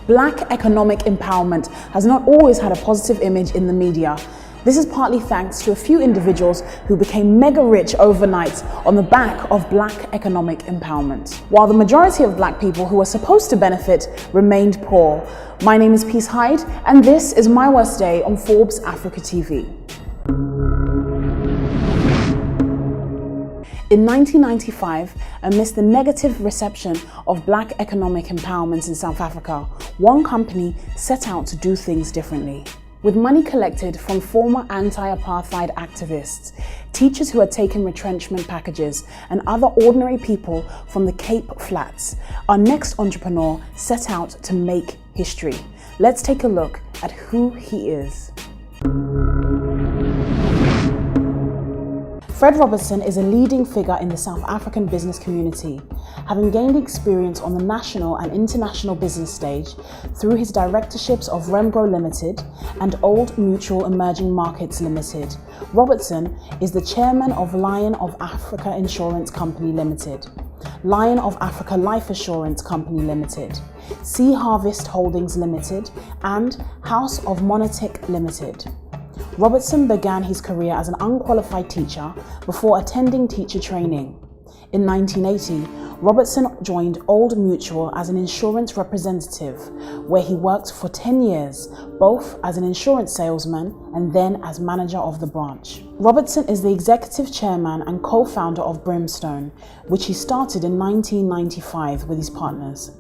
Black economic empowerment has not always had a positive image in the media. This is partly thanks to a few individuals who became mega rich overnight on the back of black economic empowerment, while the majority of black people who were supposed to benefit remained poor. My name is Peace Hyde, and this is My Worst Day on Forbes Africa TV. In 1995, amidst the negative reception of black economic empowerment in South Africa, one company set out to do things differently. With money collected from former anti-apartheid activists, teachers who had taken retrenchment packages, and other ordinary people from the Cape Flats, our next entrepreneur set out to make history. Let's take a look at who he is. Fred Robertson is a leading figure in the South African business community, having gained experience on the national and international business stage through his directorships of Remgro Limited and Old Mutual Emerging Markets Limited. Robertson is the chairman of Lion of Africa Insurance Company Limited, Lion of Africa Life Assurance Company Limited, Sea Harvest Holdings Limited, and House of Monetic Limited. Robertson began his career as an unqualified teacher before attending teacher training. In 1980, Robertson joined Old Mutual as an insurance representative, where he worked for 10 years, both as an insurance salesman and then as manager of the branch. Robertson is the executive chairman and co-founder of Brimstone, which he started in 1995 with his partners.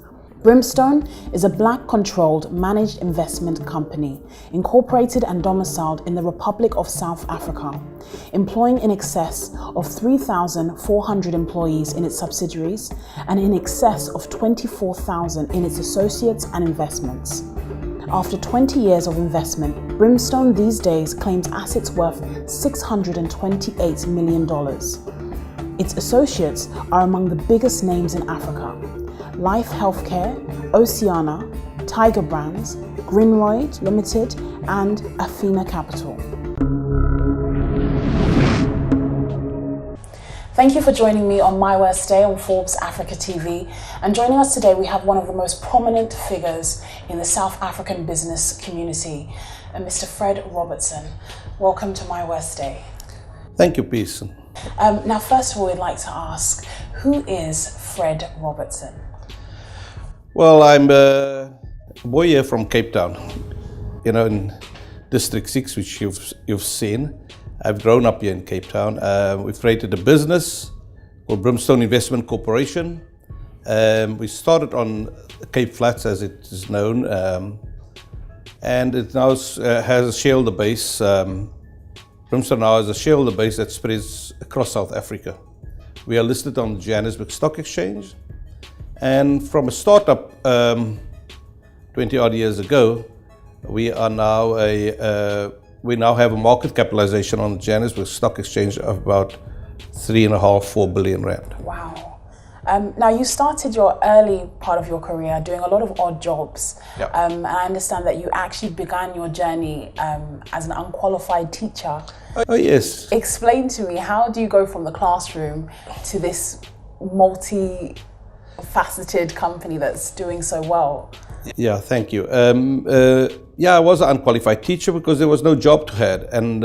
Brimstone is a black-controlled managed investment company, incorporated and domiciled in the Republic of South Africa, employing in excess of 3,400 employees in its subsidiaries and in excess of 24,000 in its associates and investments. After 20 years of investment, Brimstone these days claims assets worth $628 million. Its associates are among the biggest names in Africa: Life Healthcare, Oceana, Tiger Brands, Greenroyd Limited, and Athena Capital. Thank you for joining me on My Worst Day on Forbes Africa TV. And joining us today, we have one of the most prominent figures in the South African business community, Mr. Fred Robertson. Welcome to My Worst Day. Thank you, Peace. Now, first of all, we'd like to ask, who is Fred Robertson? Well, I'm a boy here from Cape Town, in District 6, which you've seen. I've grown up here in Cape Town. We've created a business called Brimstone Investment Corporation. We started on Cape Flats, as it is known, and it now has a shareholder base. Brimstone now has a shareholder base that spreads across South Africa. We are listed on the Johannesburg Stock Exchange. And from a startup 20 odd years ago, we now have a market capitalization on the Johannesburg Stock Exchange of about 3.5–4 billion rand. Wow. Now, you started your early part of your career doing a lot of odd jobs. Yeah. And I understand that you actually began your journey as an unqualified teacher. Oh, yes. Explain to me, how do you go from the classroom to this multi-faceted company that's doing so well? Yeah, thank you. I was an unqualified teacher because there was no job to have, and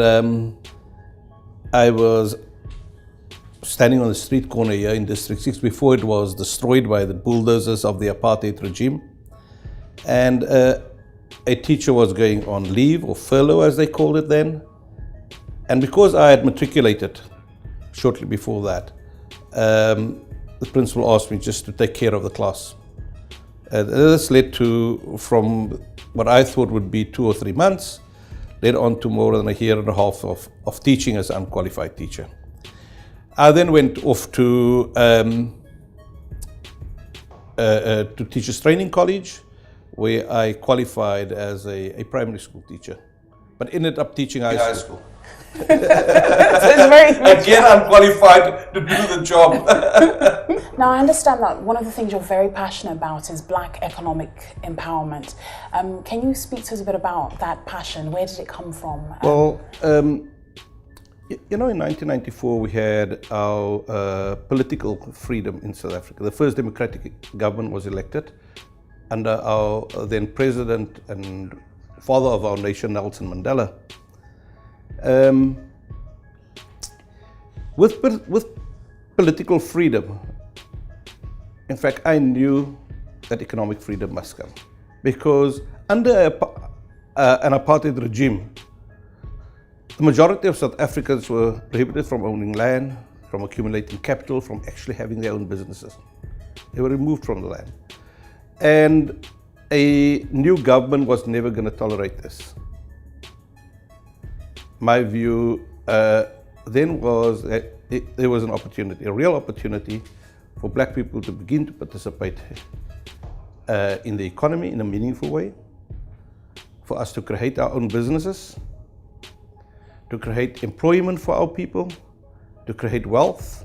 I was standing on the street corner here in District 6 before it was destroyed by the bulldozers of the apartheid regime, and a teacher was going on leave, or furlough as they called it then, and because I had matriculated shortly before that, the principal asked me just to take care of the class. This led to, from what I thought would be 2 or 3 months, led on to more than a year and a half of teaching as an unqualified teacher. I then went off to Teachers Training College, where I qualified as a primary school teacher, but ended up teaching high school. So it's very Again, I'm qualified to do the job. Now, I understand that one of the things you're very passionate about is black economic empowerment. Can you speak to us a bit about that passion? Where did it come from? Well, in 1994 we had our political freedom in South Africa. The first democratic government was elected under our then president and father of our nation, Nelson Mandela. With political freedom, in fact, I knew that economic freedom must come, because under an apartheid regime, the majority of South Africans were prohibited from owning land, from accumulating capital, from actually having their own businesses. They were removed from the land. And a new government was never going to tolerate this. My view then was that there was an opportunity, a real opportunity for black people to begin to participate in the economy in a meaningful way, for us to create our own businesses, to create employment for our people, to create wealth,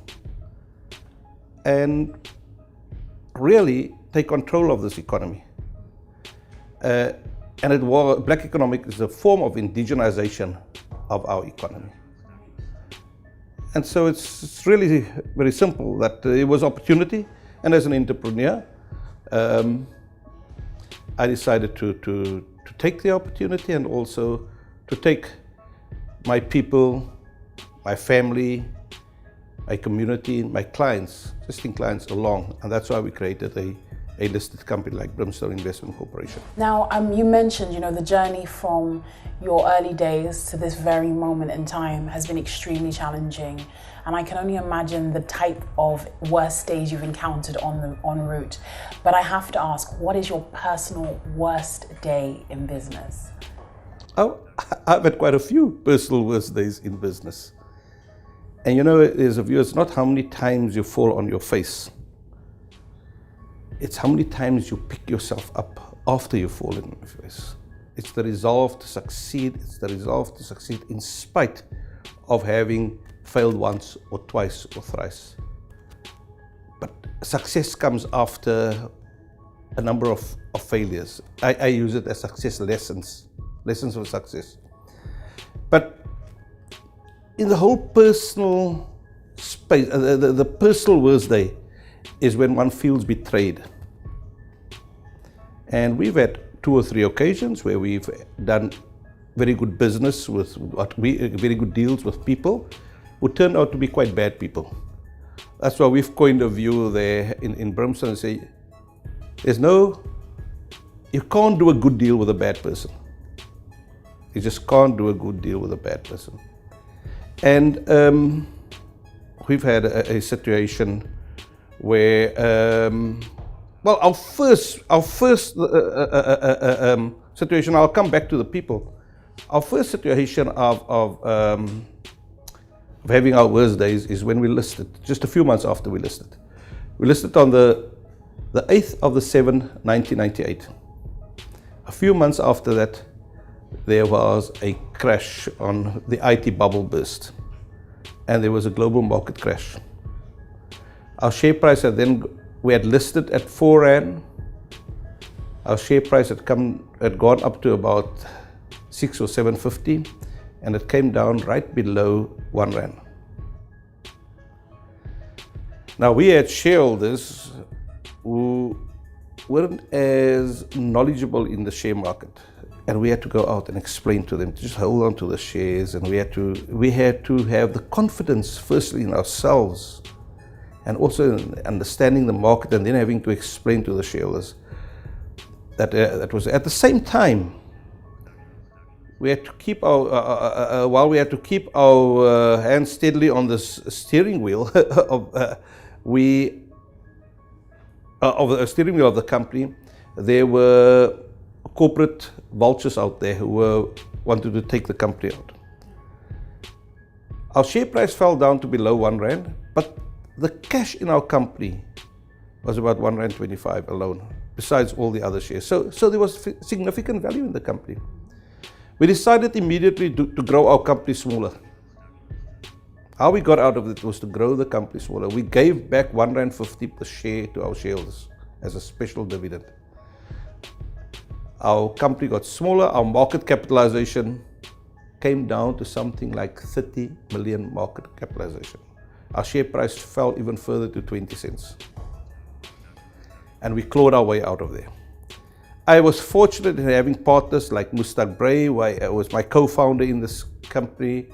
and really take control of this economy. And black economic is a form of indigenization of our economy. And so it's really very simple that it was opportunity, and as an entrepreneur, I decided to take the opportunity, and also to take my people, my family, my community, my clients, existing clients along, and that's why we created a listed company like Brimstone Investment Corporation. Now, you mentioned, the journey from your early days to this very moment in time has been extremely challenging, and I can only imagine the type of worst days you've encountered en route. But I have to ask, what is your personal worst day in business? Oh, I've had quite a few personal worst days in business. And there's a view, it's not how many times you fall on your face. It's how many times you pick yourself up after you fall on your face. It's the resolve to succeed. It's the resolve to succeed in spite of having failed once or twice or thrice. But success comes after a number of failures. I use it as success lessons of success. But in the whole personal space, the personal worst day is when one feels betrayed. And we've had 2 or 3 occasions where we've done very good business very good deals with people who turned out to be quite bad people. That's why we've coined a view there in Brimstone and say, you can't do a good deal with a bad person. You just can't do a good deal with a bad person. And we've had a situation where, our first situation, I'll come back to the people. Our first situation of having our worst days is when we listed, just a few months after we listed. We listed on the 8th of the 7th, 1998. A few months after that, there was a crash on the IT bubble burst, and there was a global market crash. Our share price we had listed at 4 Rand. Our share price had gone up to about 6 or 7.50, and it came down right below 1 Rand. Now, we had shareholders who weren't as knowledgeable in the share market, and we had to go out and explain to them to just hold on to the shares, and we had to have the confidence firstly in ourselves, and also in understanding the market, and then having to explain to the shareholders that was at the same time we had to keep our hands steadily on the steering wheel of the steering wheel of the company. There were corporate vultures out there who wanted to take the company out. Our share price fell down to below 1 Rand, but the cash in our company was about 1.25 Rand alone, besides all the other shares. So there was significant value in the company. We decided immediately to grow our company smaller. How we got out of it was to grow the company smaller. We gave back 1.50 Rand per share to our shareholders as a special dividend. Our company got smaller. Our market capitalization came down to something like 30 million market capitalization. Our share price fell even further to 20 cents. And we clawed our way out of there. I was fortunate in having partners like Mustaq Bray, who was my co-founder in this company.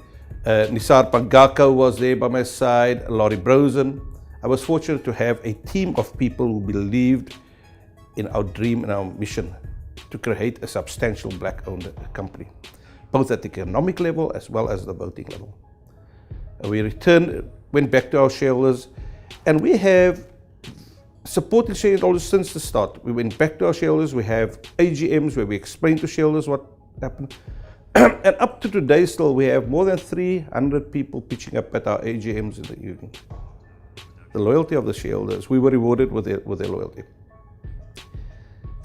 Nisar Pangaka was there by my side, Laurie Robertson. I was fortunate to have a team of people who believed in our dream and our mission to create a substantial black-owned company, both at the economic level as well as the voting level. We went back to our shareholders, and we have supported shareholders since the start. We went back to our shareholders. We have AGMs where we explain to shareholders what happened. And up to today still, we have more than 300 people pitching up at our AGMs in the evening. The loyalty of the shareholders, we were rewarded with their loyalty.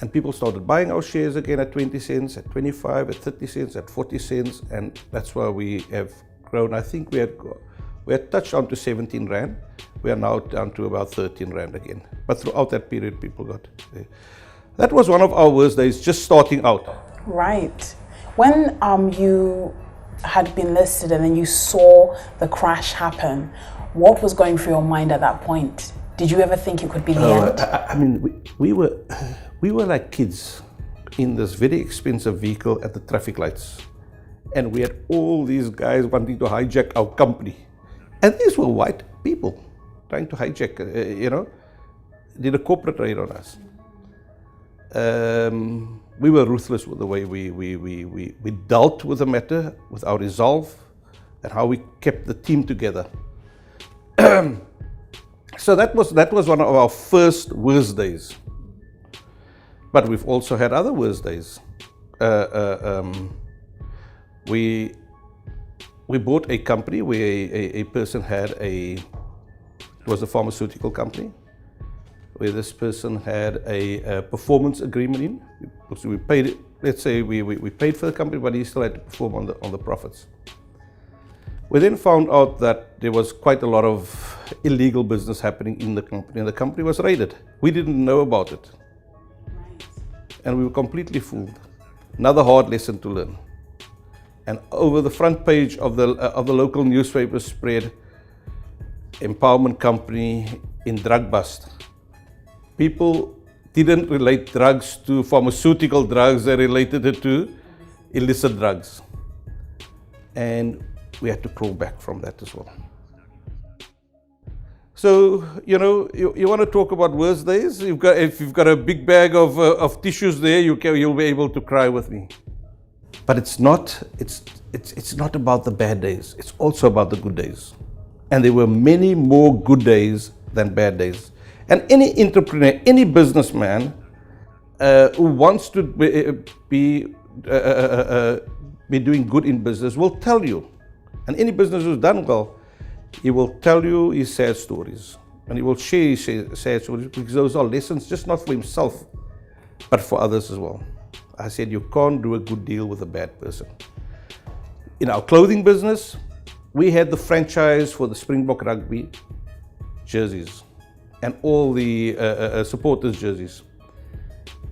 And people started buying our shares again at 20 cents, at 25, at 30 cents, at 40 cents, and that's why we have grown. I think we had touched on to 17 Rand. We are now down to about 13 Rand again. But throughout that period, people got there. That was one of our worst days, just starting out. Right. When you had been listed and then you saw the crash happen, what was going through your mind at that point? Did you ever think it could be the end? I mean, we were like kids in this very expensive vehicle at the traffic lights. And we had all these guys wanting to hijack our company. And these were white people trying to hijack, did a corporate raid on us. We were ruthless with the way we dealt with the matter, with our resolve, and how we kept the team together. So that was one of our first worst days. But we've also had other worst days. We bought a company where a person had it was a pharmaceutical company, where this person had a performance agreement in. So we paid, let's say we paid for the company, but he still had to perform on the profits. We then found out that there was quite a lot of illegal business happening in the company, and the company was raided. We didn't know about it. And we were completely fooled. Another hard lesson to learn. And over the front page of the local newspaper spread, empowerment company in drug bust. People didn't relate drugs to pharmaceutical drugs, they related it to illicit drugs. And we had to crawl back from that as well. So, you want to talk about worst days? If you've got a big bag of tissues there, you'll be able to cry with me. But it's not about the bad days. It's also about the good days. And there were many more good days than bad days. And any entrepreneur, any businessman who wants to be doing good in business will tell you. And any business who's done well, he will tell you his sad stories. And he will share his sad stories because those are lessons just not for himself, but for others as well. I said, you can't do a good deal with a bad person. In our clothing business, we had the franchise for the Springbok Rugby jerseys and all the supporters' jerseys.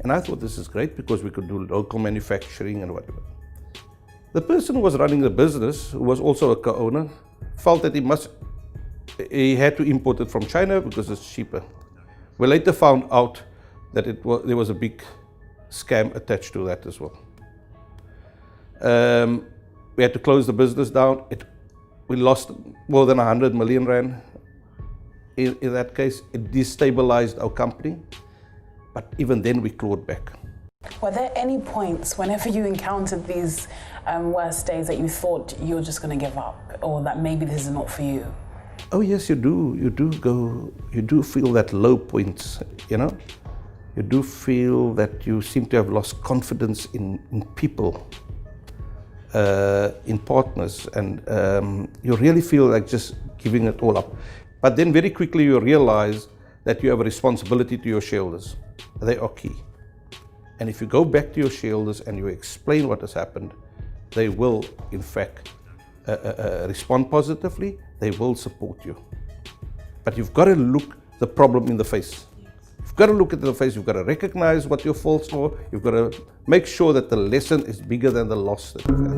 And I thought this is great because we could do local manufacturing and whatever. The person who was running the business, who was also a co-owner, felt that he had to import it from China because it's cheaper. We later found out that there was a big scam attached to that as well. We had to close the business down. We lost more than 100 million Rand. In that case, it destabilized our company, but even then we clawed back. Were there any points whenever you encountered these worst days that you thought you were just going to give up, or that maybe this is not for you? Oh yes, you do. You do feel that low points, You do feel that you seem to have lost confidence in people, in partners, and you really feel like just giving it all up. But then very quickly you realize that you have a responsibility to your shareholders. They are key. And if you go back to your shareholders and you explain what has happened, they will, in fact, respond positively. They will support you. But you've got to look the problem in the face. You've got to look at the face. You've got to recognize what your faults are. You've got to make sure that the lesson is bigger than the loss that you've had.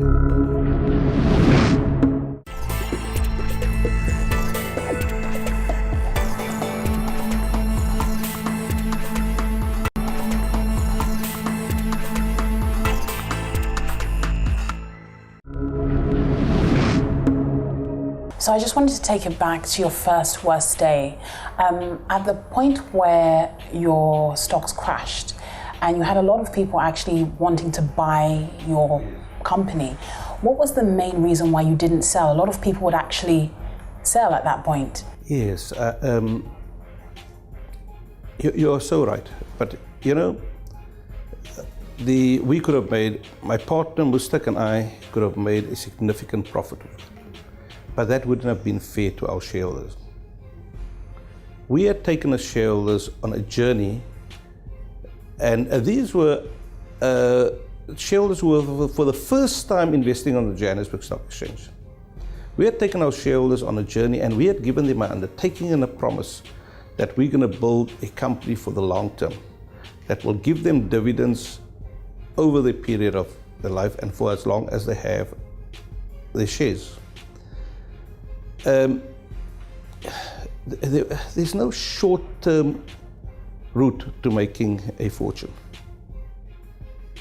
So I just wanted to take it back to your first worst day. At the point where your stocks crashed and you had a lot of people actually wanting to buy your company, what was the main reason why you didn't sell? A lot of people would actually sell at that point. Yes, you're so right. But you know, we could have made, my partner Mustak and I could have made a significant profit with it. But that wouldn't have been fair to our shareholders. We had taken as shareholders on a journey, and these were shareholders who were for the first time investing on the Johannesburg Stock Exchange. We had taken our shareholders on a journey, and we had given them an undertaking and a promise that we're going to build a company for the long term that will give them dividends over the period of their life and for as long as they have their shares. There's no short-term route to making a fortune.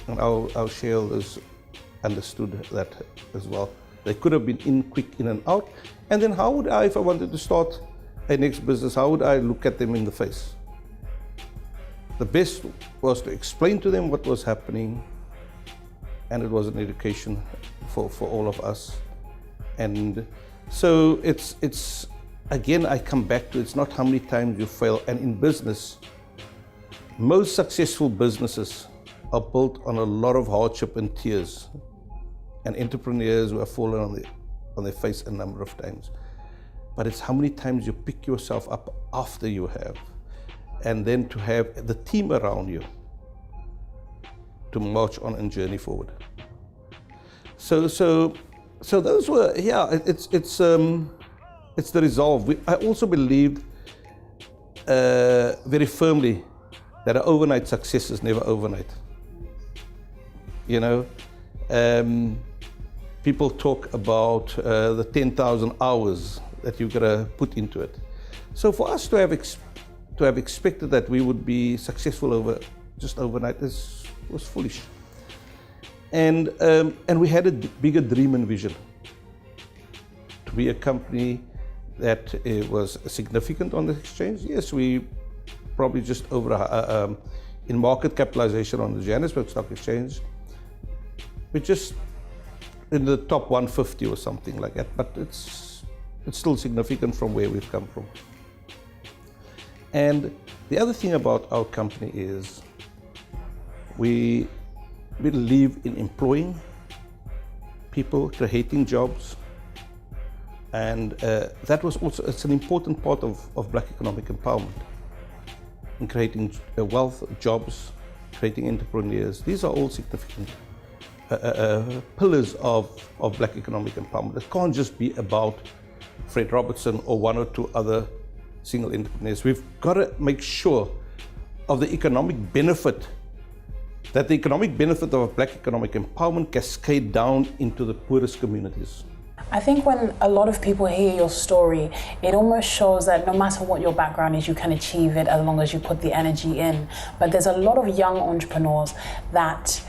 And our shareholders understood that as well. They could have been quick in and out. And then how would I, if I wanted to start a next business, how would I look at them in the face? The best was to explain to them what was happening, and it was an education for all of us. And so it's again, I come back to, it's not how many times you fail. And in business, most successful businesses are built on a lot of hardship and tears, and entrepreneurs who have fallen on their face a number of times. But it's how many times you pick yourself up after you have, and then to have the team around you to march on and journey forward. So those were, yeah, it's the resolve. I also believed very firmly that an overnight success is never overnight. You know, people talk about the 10,000 hours that you've got to put into it. So for us to have expected that we would be successful just overnight was foolish. And we had a bigger dream and vision to be a company that was significant on the exchange. Yes, we probably just over in market capitalization on the Johannesburg Stock Exchange. We're just in the top 150 or something like that, but it's still significant from where we've come from. And the other thing about our company is we believe in employing people, creating jobs, and that was also, it's an important part of Black economic empowerment, in creating wealth, jobs, creating entrepreneurs. These are all significant pillars of Black economic empowerment. It can't just be about Fred Robertson or one or two other single entrepreneurs. We've got to make sure of the economic benefit, that the economic benefit of Black economic empowerment cascade down into the poorest communities. I think when a lot of people hear your story, it almost shows that no matter what your background is, you can achieve it as long as you put the energy in. But there's a lot of young entrepreneurs that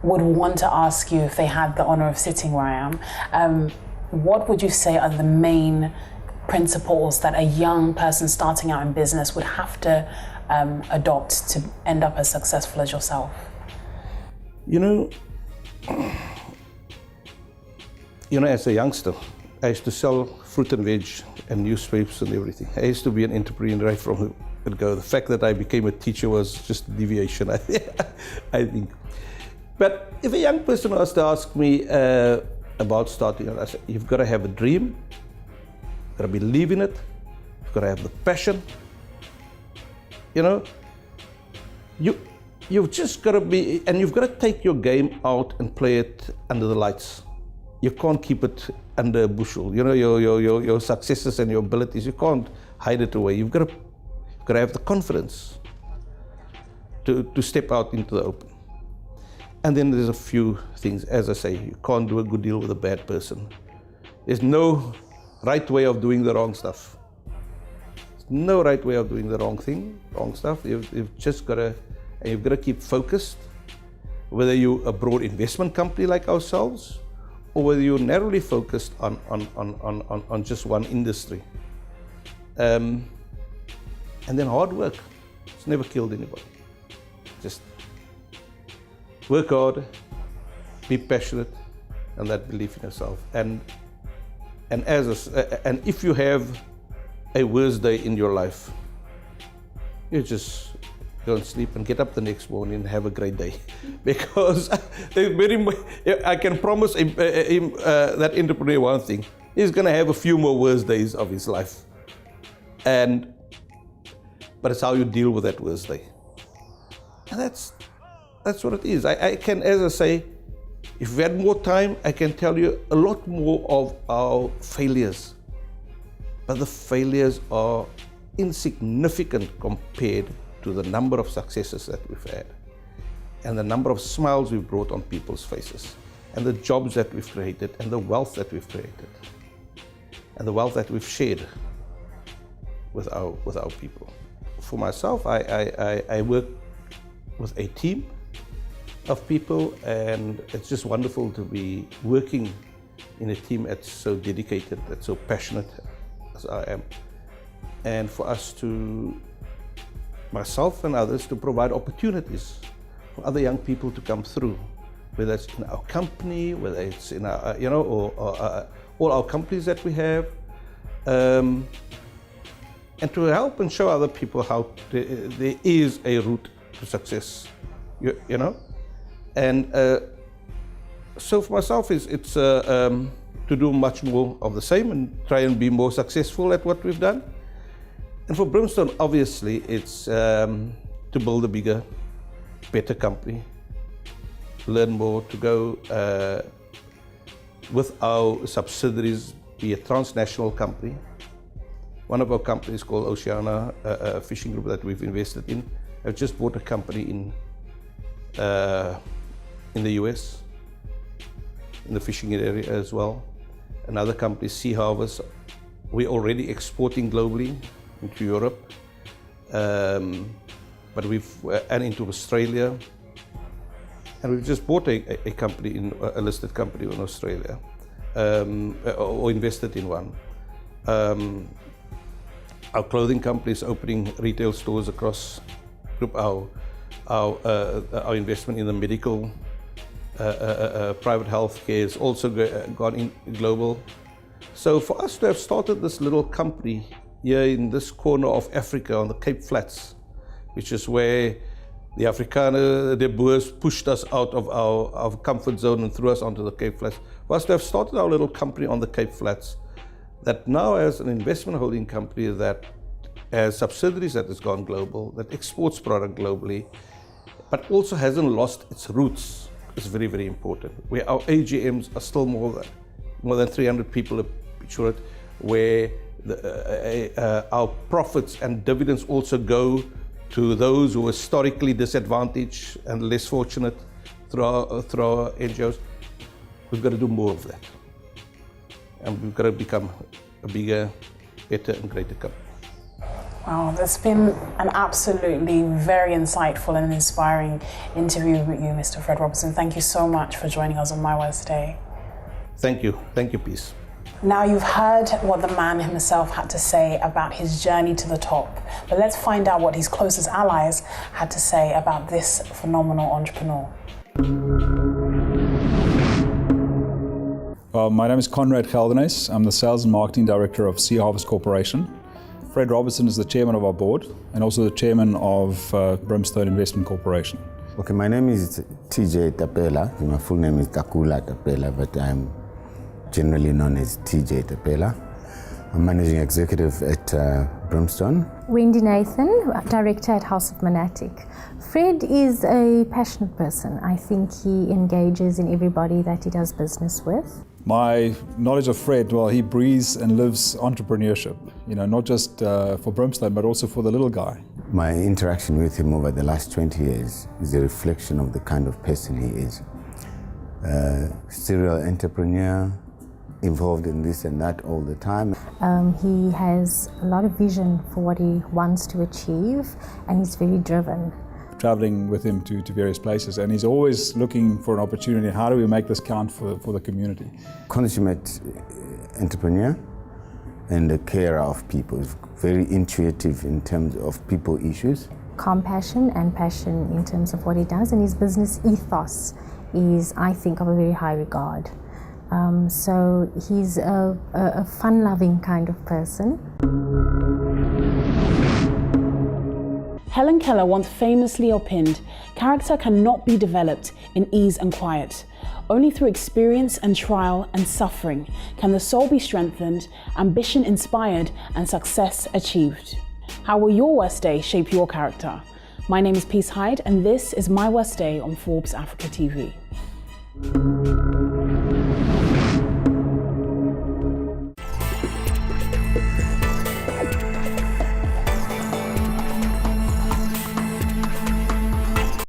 would want to ask you, if they had the honor of sitting where I am, what would you say are the main principles that a young person starting out in business would have to adopt to end up as successful as yourself? You know, as a youngster, I used to sell fruit and veg and newspapers and everything. I used to be an entrepreneur right from the go. The fact that I became a teacher was just a deviation, I think. But if a young person was to ask me about starting, I said, you've got to have a dream, you've got to believe in it, you've got to have the passion. You know, you've just got to be, and you've got to take your game out and play it under the lights. You can't keep it under a bushel. You know, your successes and your abilities, you can't hide it away. You've got to have the confidence to step out into the open. And then there's a few things, as I say, you can't do a good deal with a bad person. There's no right way of doing the wrong stuff. There's no right way of doing the wrong stuff. You've just got to, and you've got to keep focused, whether you're a broad investment company like ourselves, or whether you're narrowly focused on just one industry. And then hard work. It's never killed anybody. Just work hard, be passionate, and that belief in yourself. And if you have a worse day in your life, you just go and sleep and get up the next morning and have a great day. Because I can promise him, that entrepreneur one thing: he's going to have a few more worse days of his life. But it's how you deal with that worst day. And that's what it is. I can, as I say, if we had more time, I can tell you a lot more of our failures. But the failures are insignificant compared to the number of successes that we've had, and the number of smiles we've brought on people's faces, and the jobs that we've created, and the wealth that we've created, and the wealth that we've shared with our people. For myself, I work with a team of people, and it's just wonderful to be working in a team that's so dedicated, that's so passionate as I am, and for us to, myself and others, to provide opportunities for other young people to come through, whether it's in our company, whether it's in our, or all our companies that we have, and to help and show other people how there is a route to success, And so for myself, it's to do much more of the same and try and be more successful at what we've done. And for Brimstone, obviously, it's to build a bigger, better company, learn more, to go with our subsidiaries, be a transnational company. One of our companies called Oceana, a fishing group that we've invested in, have just bought a company in the US, in the fishing area as well. Another company, Sea Harvest, we're already exporting globally into Europe, but and into Australia. And we've just bought a company, a listed company in Australia, or invested in one. Our clothing company is opening retail stores across Group. Our investment in the medical, private health care has also gone in global. So for us to have started this little company here in this corner of Africa on the Cape Flats, which is where the Afrikaner, the Boers, pushed us out of our comfort zone and threw us onto the Cape Flats. For us to have started our little company on the Cape Flats, that now as an investment holding company that has subsidiaries that has gone global, that exports product globally, but also hasn't lost its roots, is very, very important. Where our AGMs are still more than 300 people short, where our profits and dividends also go to those who are historically disadvantaged and less fortunate through our NGOs. We've got to do more of that. And we've got to become a bigger, better and greater company. Wow, that's been an absolutely very insightful and inspiring interview with you, Mr. Fred Robertson. Thank you so much for joining us on My Words today. Thank you, Peace. Now you've heard what the man himself had to say about his journey to the top, but let's find out what his closest allies had to say about this phenomenal entrepreneur. My name is Conrad Geldenes. I'm the Sales and Marketing Director of Sea Harvest Corporation. Fred Robertson is the chairman of our board and also the chairman of Brimstone Investment Corporation. Okay, my name is TJ Tapela. My full name is Takula Tapela, but I'm generally known as TJ Tapela. I'm managing executive at Brimstone. Wendy Nathan, director at House of Monatic. Fred is a passionate person. I think he engages in everybody that he does business with. My knowledge of Fred, well, he breathes and lives entrepreneurship, not just for Brimstone, but also for the little guy. My interaction with him over the last 20 years is a reflection of the kind of person he is. Serial entrepreneur, involved in this and that all the time. He has a lot of vision for what he wants to achieve, and he's very driven. traveling with him to various places, and he's always looking for an opportunity. How do we make this count for the community? Consummate entrepreneur and a carer of people. He's very intuitive in terms of people issues. Compassion and passion in terms of what he does, and his business ethos is, I think, of a very high regard. So he's a fun-loving kind of person. Helen Keller once famously opined, "Character cannot be developed in ease and quiet. Only through experience and trial and suffering can the soul be strengthened, ambition inspired, and success achieved." How will your worst day shape your character? My name is Peace Hyde, and this is My Worst Day on Forbes Africa TV.